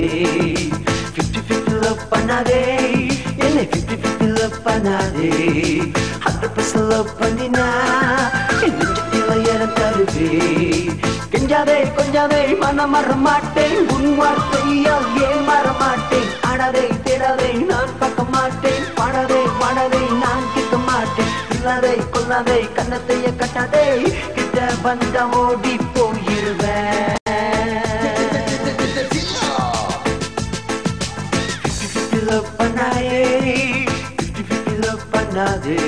தருவே 50-50 love பண்ணாதே என்னை 50-50 love பண்ணாதே 100% love பண்ணினா என் நெஞ்சத்தில இடம் தருவே கெஞ்சாதே கொஞ்சாதே மனம் மற மாட்டேன் உன் வார்த்தையால் ஏன் மற மாட்டேன் ஆடாதே தேடாதே நான் பார்க்க மாட்டேன் பாடாதே பாடாதே நான் கேட்க மாட்டேன் இல்லாதே கொல்லாதே கண்ணத்தைய கட்டாதே கிட்ட வந்த ஓடி போயிருவேன் 50-50 love பண்ணாயே 50-50 love பண்ணாதே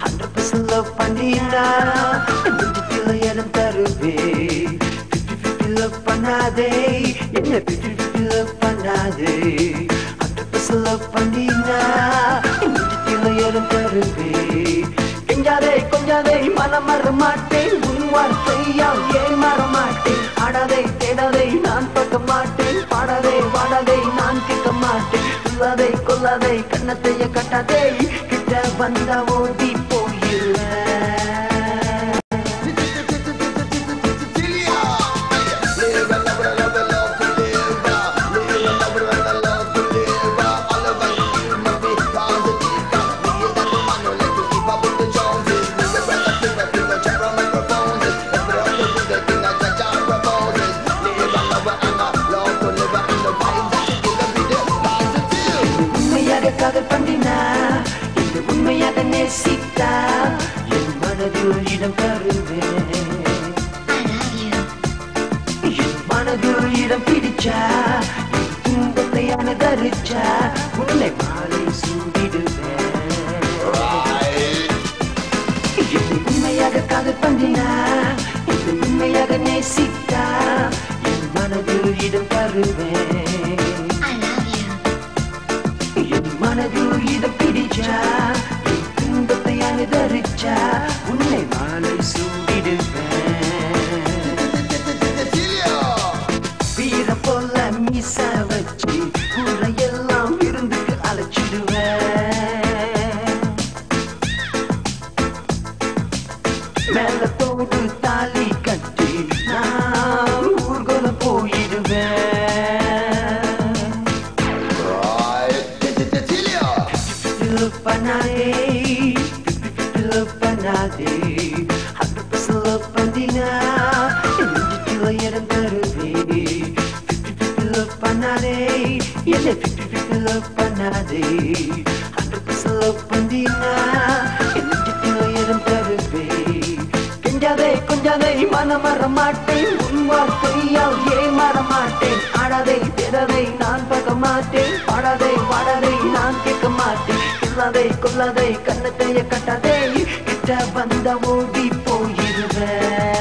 100% love பண்ணினா நெஞ்சத்தில இடம் தருவே 50-50 love பண்ணாதே என்ன 50-50 love பண்ணாதே 100% love பண்ணினா நெஞ்சத்தில இடம் தருவே கெஞ்சாதே கொஞ்சாதே மனம் மற மாட்டேன் உன் வார்த்தையால் ஏன் மற மாட்டேன் ஆடாதே தேடாதே நான் பார்க்க மாட்டேன் பாடாதே பாடாதே நான் கேட்க மாட்டேன் இல்லாதே கொல்லாதே கண்ணத்தைய கட்டாதே கிட்ட வந்த ஓடி போயிருவேன் காதல் பண்ணினா இந்த உண்மையாக நேசித்தா என் மனதில் இடம் தருவேன் என் மனதில் இடம் பிடிச்சா என் துன்பத்தை அனுதரிச்சா உன்னை மாலை சூடிடுவேன் இந்த உண்மையாக காதல் பண்ணினா இந்த உண்மையாக நேசித்தா என் மனதில் இடம் தருவேன் மனதில் இடம் பிடிச்சா துன்பத்தை அனுதரிச்சா உன்னை மாலை சூடிடுவேன் வீரம் போல மீச வச்சு ஊரையெல்லாம் விருந்துக்கு அழைச்சிடுவேன் மேலத்தோடு தாலி கட்டி நான் ஊர்கோலம் போயிடுவேன் பண்ணாதே 50-50 love பண்ணாதே 100% love பண்ணினா நெஞ்சத்தில இடம் தருவே 50-50 love பண்ணாதே என்னை 50-50 love பண்ணாதே 100% love பண்ணினா நெஞ்சத்தில இடம் தருவே கெஞ்சாதே கொஞ்சாதே மனம் மற மாட்டேன் உன் வார்த்தையால் ஏன் மற மாட்டேன் ஆடாதே தேடாதே நான் பார்க்க மாட்டேன் பாடாதே பாடாதே நான் கேட்க மாட்டேன் இல்லாதே கொல்லாதே கண்ணத்தைய கட்டாதே கிட்ட வந்த ஓடி போயிருவேன்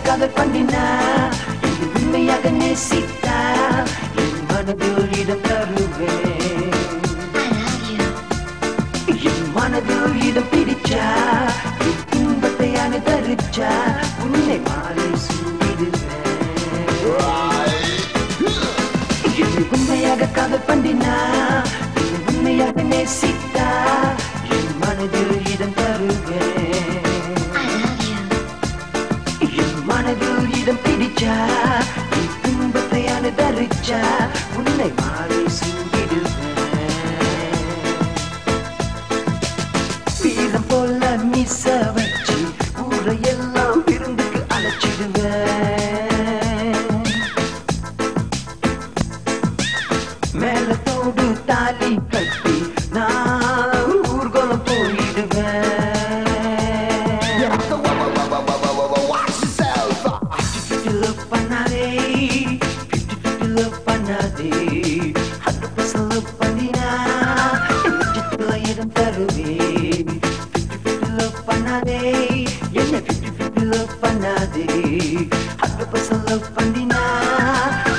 காதல் பண்ணினா இந்த உண்மையாக நேசித்தா என் மனதில் இடம் தருவேன் என் மனதில் இடம் பிடிச்சா என் துன்பத்தை அனுதரிச்சா உன்னை மாலை சூடிடுவேன் இந்த உண்மையாக காதல் பண்ணினா இந்த உண்மையாக நேசித்தா என் மனதில் இடம் தருவேன் மனதில் இடம் பிடிச்சா துன்பத்தை அனுதரிச்சா உன்னை மாலை சூடிடுவேன் வீரம் போல மீச வச்சு ஊரையெல்லாம் விருந்துக்கு அழைச்சிடுவேன் மேலத்தோடு தாலி கட்டி நான் ஊர்கோலம் போயிடுவேன் love பண்ணாதே 100% love பண்ணினா நெஞ்சத்தில இடம் தருவே 50-50 love பண்ணாதே என்ன 50-50 love பண்ணாதே 100% love பண்ணினா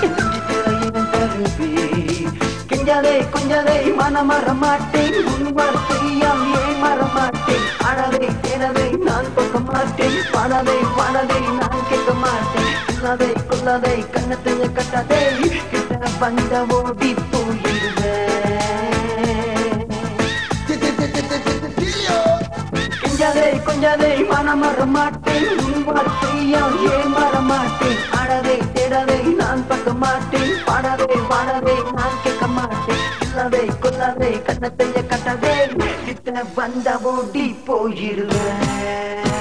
நெஞ்சத்தில இடம் தருவே கெஞ்சாதே கொஞ்சாதே மனம் மற மாட்டேன் உன் வார்த்தையால் ஏன் மாற மாட்டேன் அழகை தேனதை நான் பார்க்க மாட்டேன் பாடாதே பாடாதே நான் கேட்க மாட்டேன் கொல்லாதே கொல்லாதே கண்ணத்தைய கட்டாதே கிட்ட வந்த ஓடி போயிடுவேன் கொஞ்சாதே கொஞ்சாதே மனம் மாற மாட்டேன் உன் வார்த்தையால் ஏன் மாற மாட்டேன் அழகை தேடாதே நான் பார்க்க மாட்டேன் பாடாதே பாடாதே நான் கேட்க மாட்டேன் கொல்லாதே கொல்லாதே கண்ணத்தைய கட்டாதே கிட்ட வந்த ஓடி போயிடுவேன்